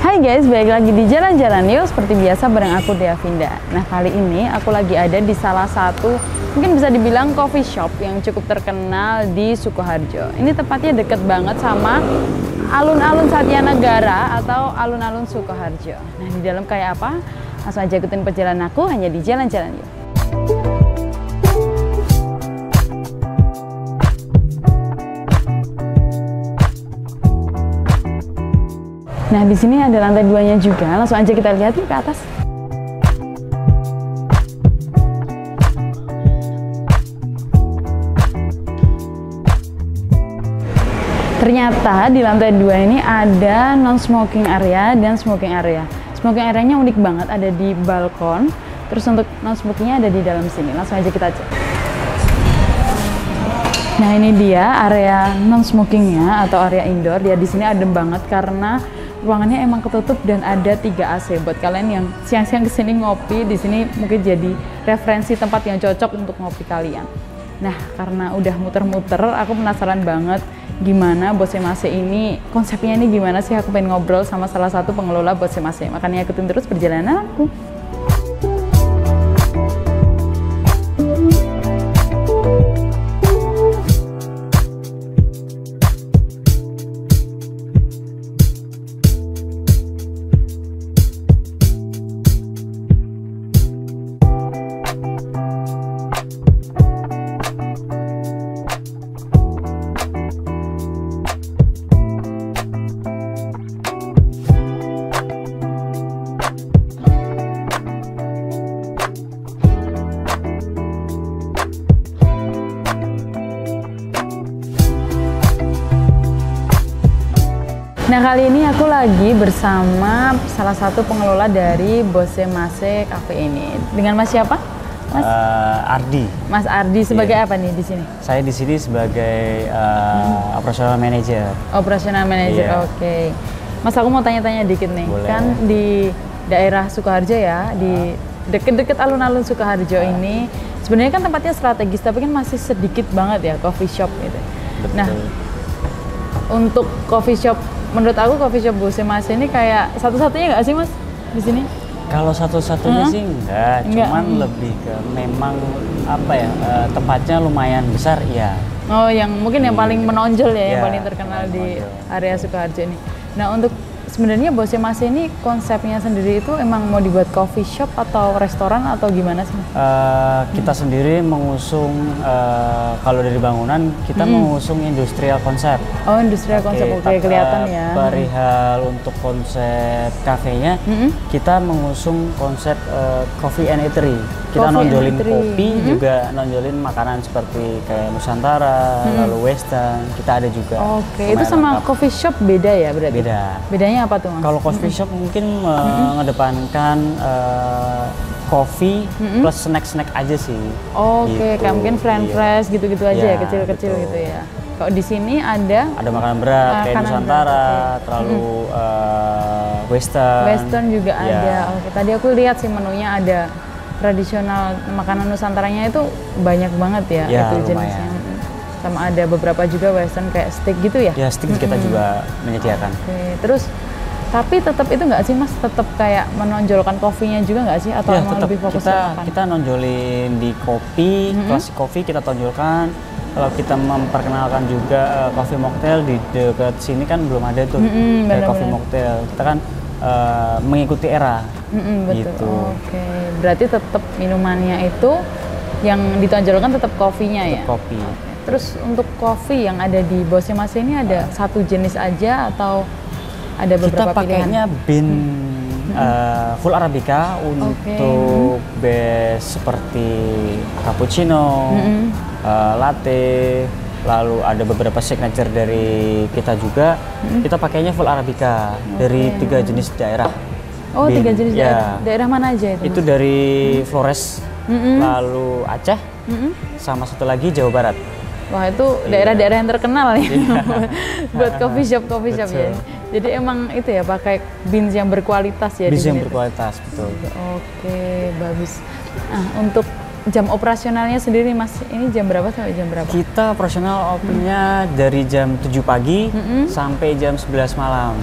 Hai guys, balik lagi di Jalan-Jalan Yuk. Seperti biasa bareng aku Dea Vinda. Nah, kali ini aku lagi ada di salah satu, mungkin bisa dibilang coffee shop yang cukup terkenal di Sukoharjo. Ini tepatnya deket banget sama alun-alun Satyanegara atau alun-alun Sukoharjo. Nah, di dalam kayak apa? Langsung aja ikutin perjalanan aku hanya di Jalan-Jalan Yuk. Nah, di sini ada lantai 2-nya juga. Langsung aja kita lihat yuk ke atas. Ternyata di lantai 2 ini ada non-smoking area dan smoking area. Smoking area-nya unik banget, ada di balkon. Terus untuk non-smokingnya ada di dalam sini. Langsung aja kita cek. Nah, ini dia area non-smokingnya atau area indoor. Dia di sini adem banget karena ruangannya emang ketutup dan ada 3 AC. Buat kalian yang siang-siang kesini ngopi, di sini mungkin jadi referensi tempat yang cocok untuk ngopi kalian. Nah, karena udah muter-muter, aku penasaran banget gimana Bosemase ini, konsepnya ini gimana sih. Aku pengen ngobrol sama salah satu pengelola Bosemase. Makanya ikutin terus perjalanan aku. Nah, kali ini aku lagi bersama salah satu pengelola dari Bosemase Cafe ini. Dengan Mas siapa? Mas Ardi. Mas Ardi sebagai apa nih di sini? Saya di sini sebagai operational manager. Operational manager, oke. Mas, aku mau tanya-tanya dikit nih. Boleh. Kan di daerah Sukoharjo ya, di deket-deket alun-alun Sukoharjo ini, sebenarnya kan tempatnya strategis, tapi kan masih sedikit banget ya coffee shop gitu. Betul. Nah, untuk coffee shop, menurut aku coffee shop Bosemase ini kayak satu-satunya nggak sih Mas di sini? Kalau satu-satunya sih enggak, cuman lebih ke memang apa ya, tempatnya lumayan besar ya. Oh, yang mungkin yang paling menonjol ya, yang Ya, paling terkenal di menonjol. area Sukoharjo ini. Nah, untuk sebenarnya Bosemase ini konsepnya sendiri itu emang mau dibuat coffee shop atau restoran atau gimana sih? Kita sendiri mengusung, kalau dari bangunan kita mengusung industrial konsep. Oh, industrial konsep, oke, kelihatan ya. Perihal untuk konsep kafenya, kita mengusung konsep coffee and eatery. Kita Coffee and nonjolin eatery. kopi, juga nonjolin makanan seperti kayak Nusantara, lalu Western. Kita ada juga. Oke, itu lumayan sama lengkap. coffee shop beda ya berarti? Beda. Bedanya apa tuh Mas? Kalau coffee shop mungkin mengedepankan kopi plus snack-snack aja sih. Oke, Gitu, kayak mungkin fries gitu-gitu aja ya, Iya, kecil-kecil betul. gitu ya. Kalau di sini ada makanan berat kayak makanan Nusantara, berat, terlalu Western. Western juga Ya. ada. Oke, tadi aku lihat sih menunya ada tradisional makanan Nusantaranya itu banyak banget ya, Ya, itu lumayan. jenisnya. Sama ada beberapa juga Western kayak steak gitu ya. Ya, steak kita juga menyediakan. Oke, terus tapi tetap itu nggak sih Mas, tetap kayak menonjolkan kopinya juga nggak sih, atau Ya, emang tetap lebih fokus ke kita makan? kita nonjolin di kopi, klasik kopi kita tonjolkan. Kalau kita memperkenalkan juga coffee mocktail di dekat sini kan belum ada tuh kayak benar-benar. coffee mocktail. Kita kan mengikuti era. Betul. Gitu. Oke, berarti tetap minumannya itu yang ditonjolkan tetap kopinya ya. Kopi. Terus untuk kopi yang ada di Bosemase ini ada satu jenis aja atau ada Kita beberapa pakainya pilihan? bean full arabica untuk base seperti cappuccino, latte, lalu ada beberapa signature dari kita juga. Kita pakainya full arabica dari 3 jenis daerah. Oh, 3 jenis ya. daerah. Daerah mana aja itu? Itu dari Flores, lalu Aceh, sama satu lagi Jawa Barat. Wah, itu daerah-daerah yang terkenal nih buat coffee shop ya. Betul. Jadi emang itu ya, pakai beans yang berkualitas ya di Bis yang sini tuh. berkualitas, betul. Oke, bagus. Nah, untuk jam operasionalnya sendiri Mas, ini jam berapa sampai jam berapa? Kita operasional opennya dari jam 7 pagi sampai jam 11 malam.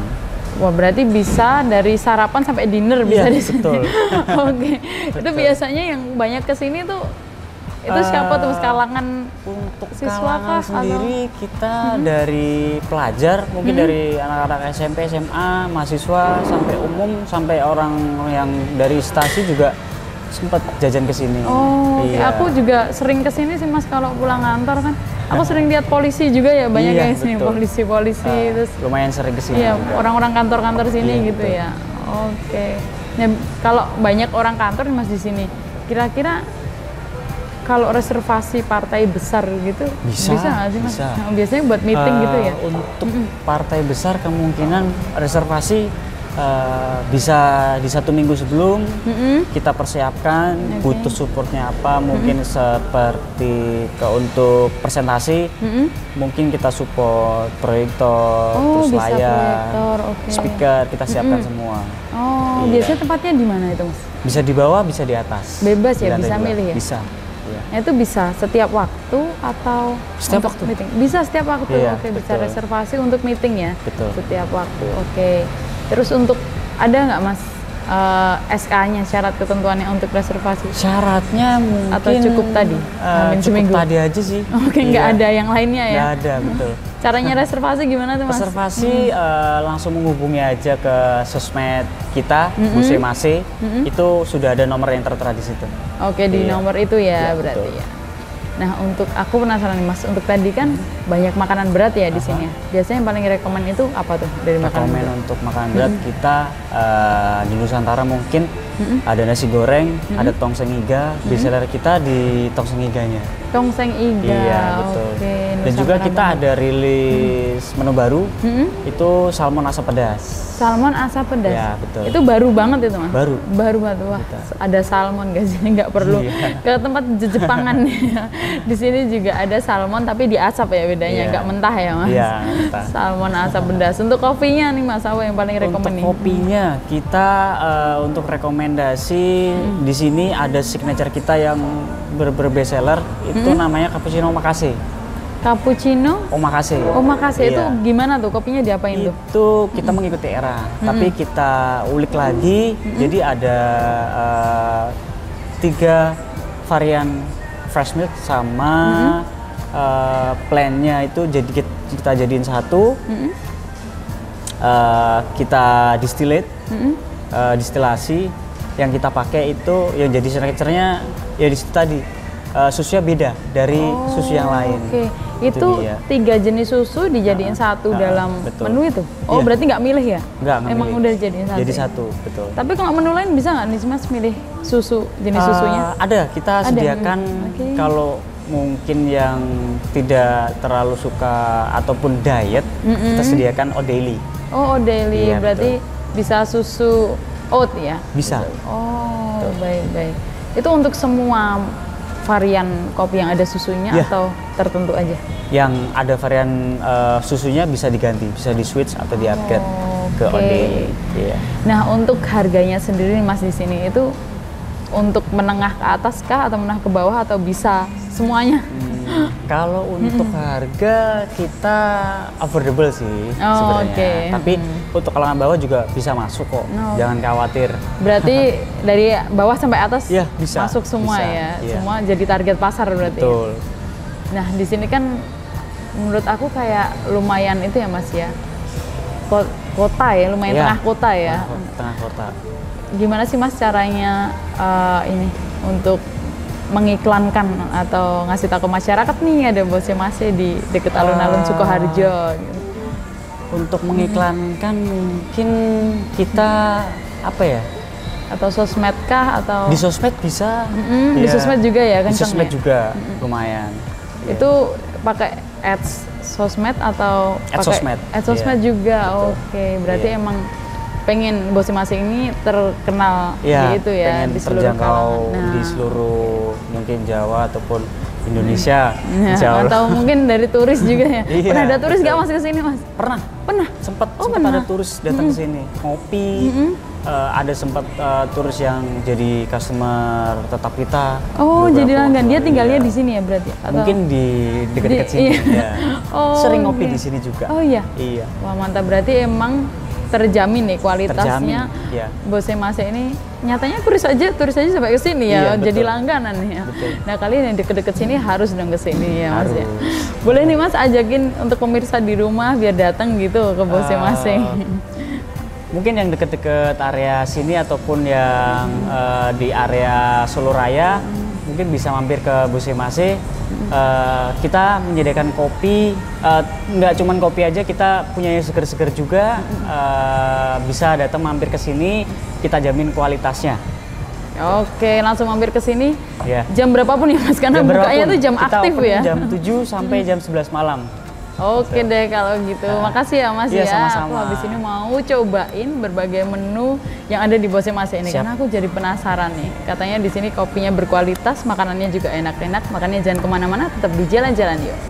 Wah, berarti bisa dari sarapan sampai dinner bisa Iya, di sini. betul. Oke. Itu biasanya yang banyak ke sini tuh itu siapa tuh, Mas? Kalangan Untuk siswa kalangan kah, sendiri kita dari pelajar, mungkin dari anak-anak SMP, SMA, mahasiswa sampai umum, sampai orang yang dari stasi juga sempat jajan ke sini. Oh, oke. Iya. Aku juga sering ke sini sih, Mas, kalau pulang kantor kan. Aku sering lihat polisi juga ya, banyak Iya, yang sini betul. polisi-polisi terus Lumayan sering ke sini. iya, juga. orang-orang kantor-kantor sini Iya, gitu betul. ya. Oke. Nah, kalau banyak orang kantor nih, Mas, di sini, kira-kira kalau reservasi partai besar gitu Bisa, nggak sih, Mas? bisa. Nah, biasanya buat meeting gitu ya. Untuk partai besar kemungkinan reservasi bisa di 1 minggu sebelum kita persiapkan butuh supportnya apa, mungkin seperti untuk presentasi mungkin kita support proyektor, Oh, terus bisa layar, proyektor, oke. speaker kita siapkan semua. Oh, Iya. biasanya tempatnya di mana itu, Mas? Bisa di bawah, bisa di atas. Bebas Di ya, lantai bisa 2. milih ya? Bisa. Iya. Nah, itu bisa setiap waktu atau Setiap untuk waktu. meeting? Bisa setiap waktu. Iya, Oke, bisa betul. reservasi untuk meeting ya. Betul. Setiap waktu. Oke. Terus untuk ada nggak, Mas, SK-nya, syarat ketentuannya untuk reservasi? Syaratnya mungkin Atau cukup tadi? Hamin cukup seminggu? tadi aja sih. Oke, nggak Iya. ada yang lainnya ya? Nggak ada, betul. Caranya reservasi gimana tuh, Mas? Reservasi langsung menghubungi aja ke sosmed kita, Busemase. Itu sudah ada nomor yang tertera di situ. Oke, di Iya. nomor itu ya, Iya, berarti betul. ya. Nah, untuk aku penasaran nih, Mas, untuk tadi kan banyak makanan berat ya di sini ya. Biasanya yang paling rekomen itu apa tuh dari makanan Rekomen berat? untuk makanan berat kita di Nusantara mungkin ada nasi goreng, ada tongseng iga. Bestseller kita di tongseng iganya. Tongseng iga. Iya, betul. Oke, Dan juga Nusantara kita banget. ada rilis menu baru, itu salmon asap pedas. Salmon asap pedas. Ya, betul. Itu baru banget itu, Mas? Baru. Baru banget. Wah, ada salmon guys, jadi nggak perlu Iya. ke tempat Jepangan ya. Di sini juga ada salmon tapi diasap ya bedanya, Iya. nggak mentah ya, Mas? Iya, mentah. Salmon asap pedas. Untuk kopinya nih, Mas, apa yang paling rekomen Untuk nih? kopinya kita untuk rekomendasi di sini ada signature kita yang best seller itu namanya cappuccino omakase. Cappuccino Omakase. omakase itu Iya. gimana tuh? Kopinya diapain tuh? Itu kita mengikuti era, tapi kita ulik lagi. Jadi ada 3 varian fresh milk sama plainnya itu jadi kita jadiin satu. Kita distilasi. Yang kita pakai itu yang jadi signature-nya ya di situ tadi susunya beda dari susu yang lain. Oke, itu dia. 3 jenis susu dijadiin satu dalam betul. menu itu. Oh, Iya. berarti nggak milih ya? Nggak Emang milih. udah dijadiin satu. Jadi ya? satu, betul. Tapi kalau menu lain bisa nggak nih, Mas, milih susu jenis susunya? Ada, kita Ada, sediakan oke. kalau mungkin yang tidak terlalu suka ataupun diet, kita sediakan Odaily. Oh, daily Iya, berarti bisa susu oat ya? Bisa. Oh, baik-baik. Itu untuk semua varian kopi yang ada susunya Iya. atau tertentu aja? Yang ada varian susunya bisa diganti, bisa di switch atau di upgrade ke Oke. Odaily. Iya. Nah, untuk harganya sendiri Mas di sini itu untuk menengah ke atas kah atau menengah ke bawah atau bisa semuanya? Kalau untuk harga kita affordable sih Oh, sebenarnya. oke. Tapi untuk kalangan bawah juga bisa masuk kok. Oh. Jangan khawatir. Berarti dari bawah sampai atas Iya, bisa, masuk semua bisa, ya. iya. Semua jadi target pasar berarti. ya? Betul. Nah, di sini kan menurut aku kayak lumayan itu ya, Mas ya. Kota ya, lumayan Iya. tengah kota ya. Tengah kota. Gimana sih, Mas, caranya ini untuk mengiklankan atau ngasih tahu ke masyarakat nih ada Busemase di deket alun-alun Sukoharjo gitu. Untuk mengiklankan mungkin kita apa ya? Atau sosmed kah atau Di sosmed bisa. Di Ya. sosmed juga ya, Di kenceng sosmed ya? juga lumayan. Itu pakai ads sosmed atau Ads pakai sosmed, ads sosmed iya. juga? Betul. Oke, berarti Iya. emang pengen Busemase ini terkenal Ya, di itu ya, pengen di seluruh terjangkau kalangan. di seluruh mungkin Jawa ataupun Indonesia. Nah, Insya Allah. atau mungkin dari turis juga ya. Iya, Pernah ada turis nggak betul. Mas ke sini, Mas? Pernah Pernah. sempat Oh, sempat pernah. ada turis datang ke sini ngopi. Ada sempat turis yang jadi customer tetap kita. Oh, beberapa jadi langgan. waktu Dia lalu, tinggalnya iya. di sini ya berarti? Atau? Mungkin di dekat-dekat Di- sini. iya. Ya. Oh, Sering ngopi oke. di sini juga. Oh iya. Iya. Wah, mantap, berarti emang terjamin nih kualitasnya. Terjamin, ya. Bosemase ini nyatanya turis aja sampai ke sini ya, Iya, jadi betul. langganan ya. Betul. Nah, kalian yang deket-deket sini harus dong ke sini ya, Mas ya. Harus. Boleh nih Mas ajakin untuk pemirsa di rumah biar datang gitu ke Bosemase. Mungkin yang deket-deket area sini ataupun yang di area Solo Raya, mungkin bisa mampir ke Bosemase. Kita menyediakan kopi, nggak cuman kopi aja, kita punya yang seger-seger juga. Bisa datang mampir ke sini, kita jamin kualitasnya. Oke, langsung mampir ke sini. Ya. Jam berapapun ya Mas, karena Jam bukanya berapun. tuh jam Kita aktif open ya. Jam 7 sampai jam 11 malam. Oke deh kalau gitu. Makasih ya Mas Iya, ya. sama-sama. Aku habis ini mau cobain berbagai menu yang ada di Bosemase ini. Siap. Karena aku jadi penasaran nih. Katanya di sini kopinya berkualitas, makanannya juga enak-enak. Makanya jangan kemana-mana, tetap di jalan-jalan yuk.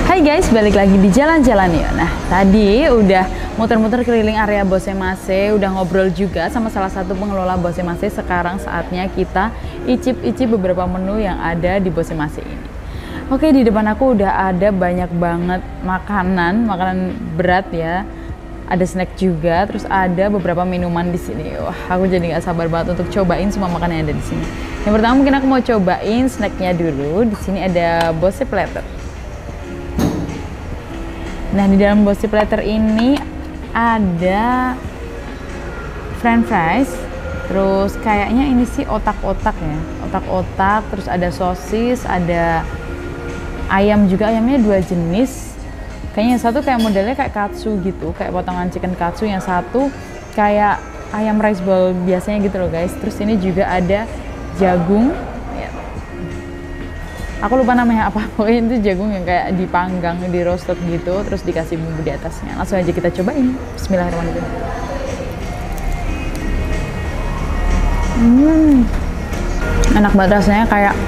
Hai guys, balik lagi di jalan-jalan ya. Nah, tadi udah muter-muter keliling area Bosemase, udah ngobrol juga sama salah satu pengelola Bosemase. Sekarang saatnya kita icip-icip beberapa menu yang ada di Bosemase ini. Oke, di depan aku udah ada banyak banget makanan berat ya. Ada snack juga, terus ada beberapa minuman di sini. Wah, aku jadi nggak sabar banget untuk cobain semua makanan yang ada di sini. Yang pertama mungkin aku mau cobain snacknya dulu. Di sini ada Bose Platter. Nah, di dalam Bose Platter ini ada french fries, terus kayaknya ini sih otak-otak ya, otak-otak, terus ada sosis, ada ayam juga, ayamnya 2 jenis. Kayaknya yang satu kayak modelnya kayak katsu gitu, kayak potongan chicken katsu, yang satu kayak ayam rice ball biasanya gitu loh guys. Terus ini juga ada jagung. Aku lupa namanya apa, pokoknya itu jagung yang kayak dipanggang, di roasted gitu, terus dikasih bumbu di atasnya. Langsung aja kita cobain. Bismillahirrahmanirrahim. Enak banget rasanya, kayak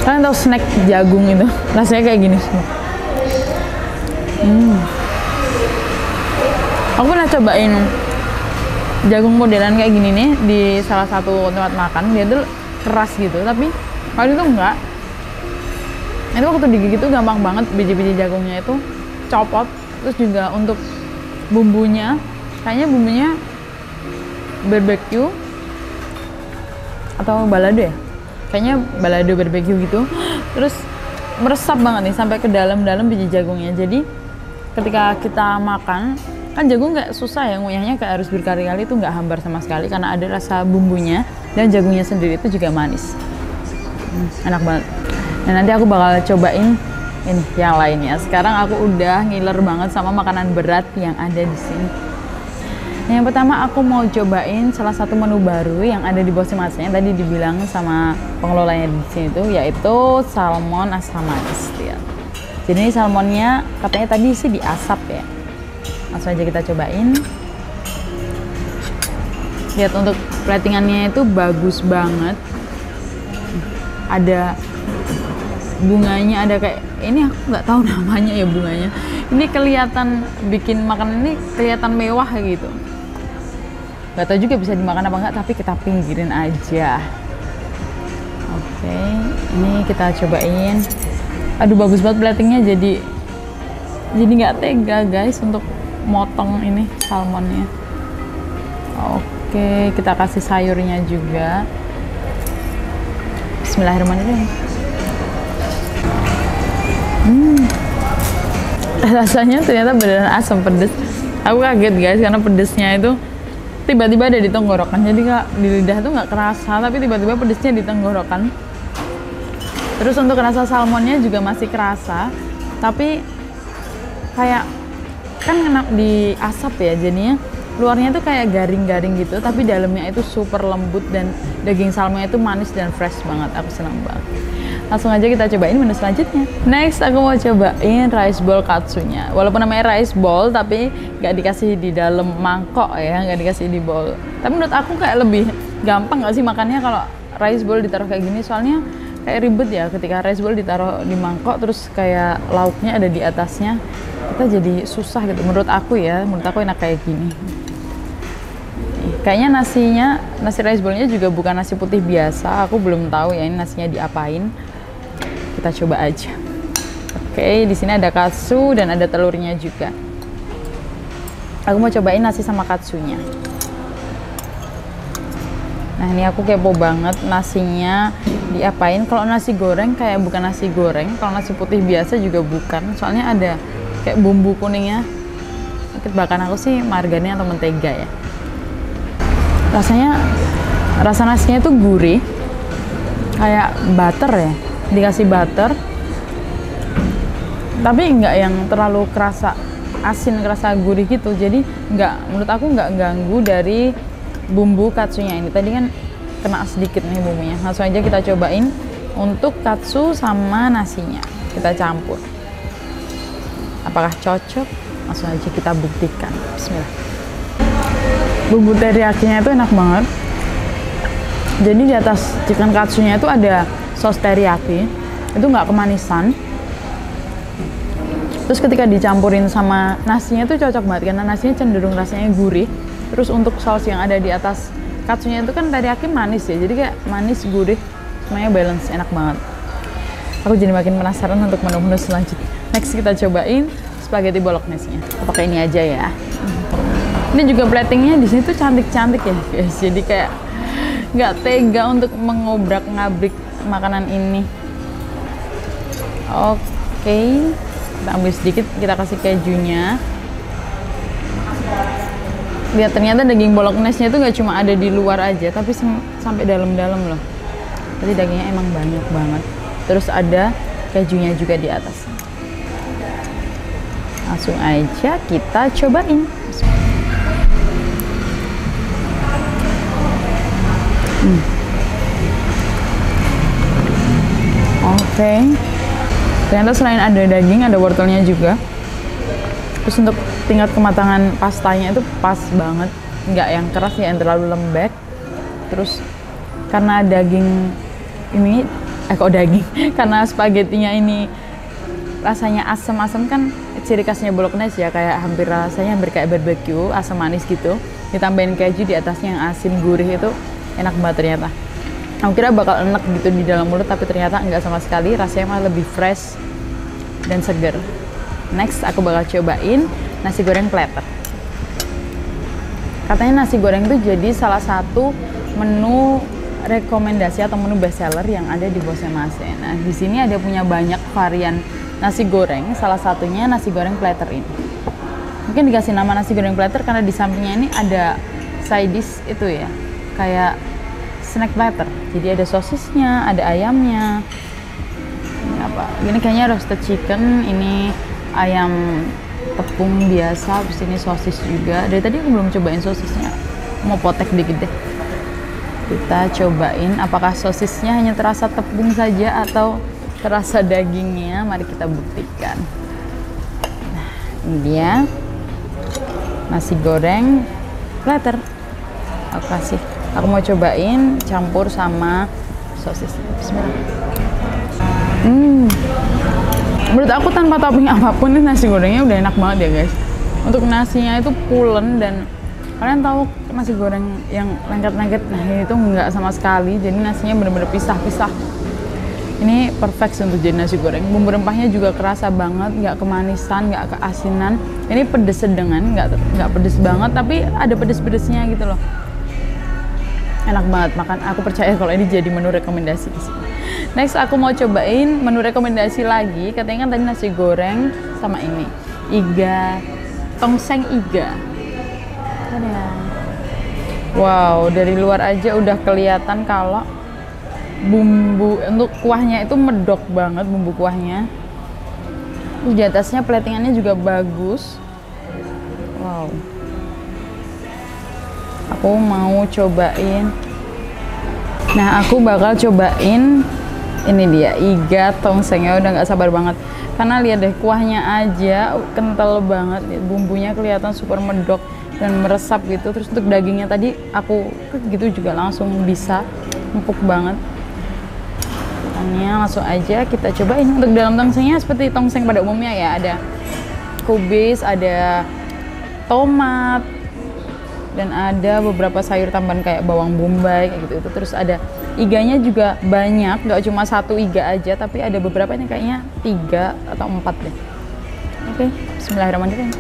kalian tahu snack jagung itu, rasanya kayak gini semua. Aku pernah cobain jagung modelan kayak gini nih di salah satu tempat makan, dia tuh keras gitu, tapi kalau itu enggak. Itu waktu digigit tuh gampang banget, biji-biji jagungnya itu copot. Terus juga untuk bumbunya, kayaknya bumbunya barbecue atau balado ya, kayaknya balado barbecue gitu. Terus meresap banget nih sampai ke dalam-dalam biji jagungnya. Jadi ketika kita makan, kan jagung kayak susah ya ngunyahnya, kayak harus berkali-kali, itu nggak hambar sama sekali karena ada rasa bumbunya, dan jagungnya sendiri itu juga manis. Enak banget. Nah, nanti aku bakal cobain ini yang lainnya. Sekarang aku udah ngiler banget sama makanan berat yang ada di sini. Nah, yang pertama aku mau cobain salah satu menu baru yang ada di Bosemase yang tadi dibilang sama pengelolanya di sini tuh, yaitu salmon asam manis ya. Jadi ini salmonnya katanya tadi sih diasap ya. Langsung aja kita cobain. Lihat untuk platingannya itu bagus banget. Ada bunganya, ada kayak ini, aku nggak tahu namanya ya bunganya. Ini kelihatan bikin makanan ini kelihatan mewah gitu. Nggak tahu juga bisa dimakan apa enggak, tapi kita pinggirin aja. Oke, ini kita cobain. Aduh, bagus banget platingnya, jadi nggak tega guys untuk motong ini salmonnya. Oke, kita kasih sayurnya juga. Bismillahirrahmanirrahim. Rasanya ternyata beneran asam pedes. Aku kaget guys, karena pedesnya itu tiba-tiba ada di tenggorokan. Jadi di lidah tuh nggak kerasa, tapi tiba-tiba pedesnya di tenggorokan. Terus untuk rasa salmonnya juga masih kerasa, tapi kayak kan kena di asap ya, jadinya luarnya tuh kayak garing-garing gitu, tapi dalamnya itu super lembut dan daging salmonnya itu manis dan fresh banget. Aku senang banget. Langsung aja kita cobain menu selanjutnya. Next aku mau cobain rice bowl katsunya. Walaupun namanya rice bowl, tapi nggak dikasih di dalam mangkok ya, nggak dikasih di bowl. Tapi menurut aku kayak lebih gampang nggak sih makannya kalau rice bowl ditaruh kayak gini, soalnya kayak ribet ya ketika rice bowl ditaruh di mangkok terus kayak lauknya ada di atasnya, kita jadi susah gitu. Menurut aku ya, menurut aku enak kayak gini. Kayaknya nasi rice bowl-nya juga bukan nasi putih biasa. Aku belum tahu ya ini nasinya diapain. Kita coba aja. Oke, di sini ada katsu dan ada telurnya juga. Aku mau cobain nasi sama katsunya. Nah, ini aku kepo banget nasinya diapain. Kalau nasi goreng kayak bukan nasi goreng, kalau nasi putih biasa juga bukan. Soalnya ada kayak bumbu kuningnya. Bahkan aku sih margarin atau mentega ya. Rasa nasinya itu gurih, kayak butter ya, dikasih butter, tapi nggak yang terlalu kerasa asin, kerasa gurih gitu. Jadi menurut aku nggak ganggu dari bumbu katsunya ini. Tadi kan kena sedikit nih bumbunya. Langsung aja kita cobain untuk katsu sama nasinya, kita campur. Apakah cocok? Langsung aja kita buktikan. Bismillah. Bumbu teriyakinya itu enak banget. Jadi di atas chicken katsunya itu ada sos teriyaki, itu nggak kemanisan. Terus ketika dicampurin sama nasinya itu cocok banget karena nasinya cenderung rasanya gurih. Terus untuk saus yang ada di atas katsunya itu kan teriyaki manis ya, jadi kayak manis gurih, semuanya balance, enak banget. Aku jadi makin penasaran untuk menu-menu selanjutnya. Next kita cobain spaghetti bolognese-nya. Pakai ini aja ya. Ini juga platingnya di sini tuh cantik-cantik ya guys. Jadi kayak nggak tega untuk mengobrak-ngabrik makanan ini. Oke, kita ambil sedikit, kita kasih kejunya. Lihat ternyata daging bolognese-nya itu nggak cuma ada di luar aja, tapi sampai dalam-dalam loh. Jadi dagingnya emang banyak banget. Terus ada kejunya juga di atas. Langsung aja kita cobain. Oke. Ternyata selain ada daging, ada wortelnya juga. Terus untuk tingkat kematangan pastanya itu pas banget, nggak yang keras, nggak yang terlalu lembek. Terus karena daging ini, karena spagettinya ini rasanya asam-asam kan ciri khasnya bolognese ya, kayak hampir kayak barbecue, asam manis gitu. Ditambahin keju di atasnya yang asin gurih, itu enak banget ternyata. Aku kira bakal enak gitu di dalam mulut, tapi ternyata enggak sama sekali. Rasanya malah lebih fresh dan seger. Next aku bakal cobain nasi goreng platter. Katanya nasi goreng itu jadi salah satu menu rekomendasi atau menu best seller yang ada di Bosemase. Nah, di sini ada punya banyak varian nasi goreng, salah satunya nasi goreng platter ini. Mungkin dikasih nama nasi goreng platter karena di sampingnya ini ada side dish itu ya, kayak snack platter. Jadi ada sosisnya, ada ayamnya. Ini apa? Ini kayaknya roasted chicken, ini ayam tepung biasa, habis ini sosis juga. Dari tadi aku belum cobain sosisnya. Mau potek dikit deh. Kita cobain apakah sosisnya hanya terasa tepung saja atau terasa dagingnya. Mari kita buktikan. Nah, ini dia nasi goreng platter. Aku mau cobain campur sama sosis. Bismillah. Menurut aku tanpa topping apapun ini nasi gorengnya udah enak banget ya guys. Untuk nasinya itu pulen, dan kalian tahu nasi goreng yang lengket-lengket, nah ini tuh nggak sama sekali. Jadi nasinya bener-bener pisah-pisah. Ini perfect untuk jadi nasi goreng. Bumbu rempahnya juga kerasa banget, nggak kemanisan, nggak keasinan. Ini pedes sedengan, nggak pedes banget, tapi ada pedes-pedesnya gitu loh. Enak banget makan. Aku percaya kalau ini jadi menu rekomendasi di sini. Next aku mau cobain menu rekomendasi lagi. Katanya kan tadi nasi goreng sama ini iga, tongseng iga. Wow, dari luar aja udah kelihatan kalau bumbu untuk kuahnya itu medok banget, bumbu kuahnya. Terus di atasnya platingannya juga bagus. Wow. Aku mau cobain. Nah, aku bakal cobain ini dia iga tongsengnya, udah nggak sabar banget. Karena lihat deh kuahnya aja kental banget, bumbunya kelihatan super medok dan meresap gitu. Terus untuk dagingnya tadi aku gitu juga langsung bisa empuk banget. Makanya langsung aja kita cobain. Untuk dalam tongsengnya seperti tongseng pada umumnya ya, ada kubis, ada tomat, dan ada beberapa sayur tambahan kayak bawang bombay kayak gitu. Terus ada iganya juga banyak, nggak cuma satu iga aja, tapi ada beberapa ini kayaknya 3 atau 4 deh. Oke, bismillahirrahmanirrahim.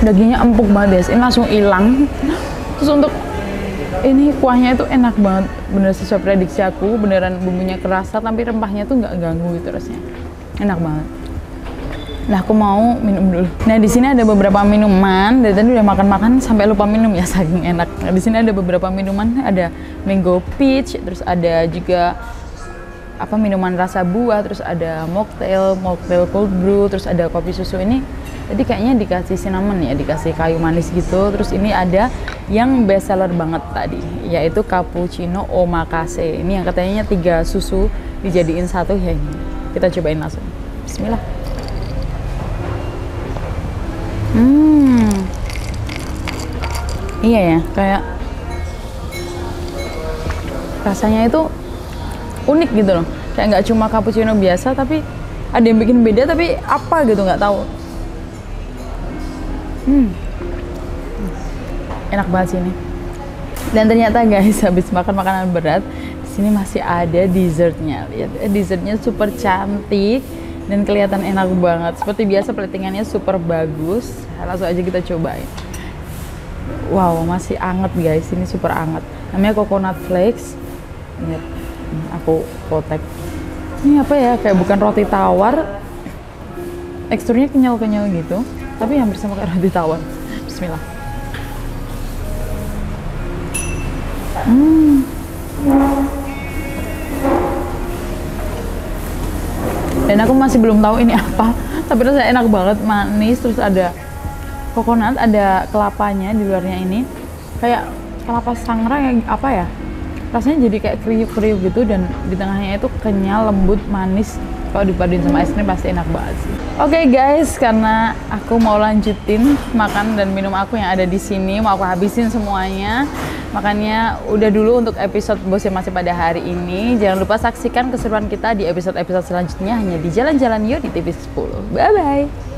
Dagingnya empuk banget guys, ini langsung hilang. Terus untuk ini kuahnya itu enak banget, bener sesuai prediksi aku, beneran bumbunya kerasa tapi rempahnya tuh nggak ganggu gitu rasanya, enak banget. Nah, aku mau minum dulu. Nah, di sini ada beberapa minuman. Dari tadi udah makan-makan sampai lupa minum ya, saking enak. Nah, di sini ada beberapa minuman, ada mango peach, terus ada juga apa minuman rasa buah, terus ada mocktail cold brew, terus ada kopi susu ini. Jadi kayaknya dikasih cinnamon ya, dikasih kayu manis gitu. Terus ini ada yang best seller banget tadi, yaitu cappuccino omakase. Ini yang katanya 3 susu dijadiin satu ya ini. Kita cobain langsung. Bismillah. Iya ya, kayak rasanya itu unik gitu loh. Kayak nggak cuma cappuccino biasa, tapi ada yang bikin beda, tapi apa gitu nggak tahu. Enak banget sih ini. Dan ternyata guys, habis makan makanan berat, di sini masih ada dessertnya. Lihat, dessertnya super cantik dan kelihatan enak banget. Seperti biasa platingannya super bagus. Langsung aja kita cobain. Wow, masih anget guys, ini super anget. Namanya coconut flakes. Lihat, aku potek. Ini apa ya? Kayak bukan roti tawar. Teksturnya kenyal-kenyal gitu, tapi hampir sama kayak roti tawar. Bismillah. Dan aku masih belum tahu ini apa, tapi rasanya enak banget, manis, terus ada coconut, ada kelapanya di luarnya ini, kayak kelapa sangra yang apa ya, rasanya jadi kayak kriuk-kriuk gitu, dan di tengahnya itu kenyal, lembut, manis. Kalau dipaduin sama es krim pasti enak banget sih. Oke guys, karena aku mau lanjutin makan dan minum aku yang ada di sini, mau aku habisin semuanya. Makanya udah dulu untuk episode Bosemasi pada hari ini. Jangan lupa saksikan keseruan kita di episode-episode selanjutnya hanya di Jalan-Jalan Yo di TV10. Bye bye.